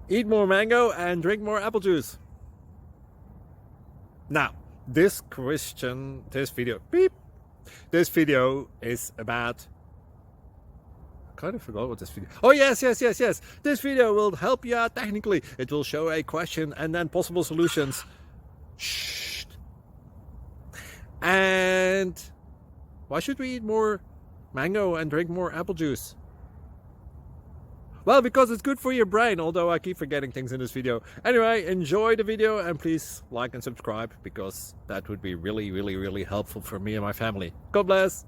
Eat more mango and drink more apple juice. Now, this video is about, I kind of forgot what this video. Oh, yes. This video will help you out technically. It will show a question and then possible solutions. Shh. And why should we eat more mango and drink more apple juice? Well, because it's good for your brain, although I keep forgetting things in this video. Anyway, enjoy the video and please like and subscribe, because that would be really helpful for me and my family. God bless!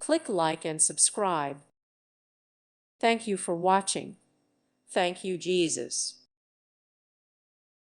Click like and subscribe. Thank you for watching. Thank you, Jesus.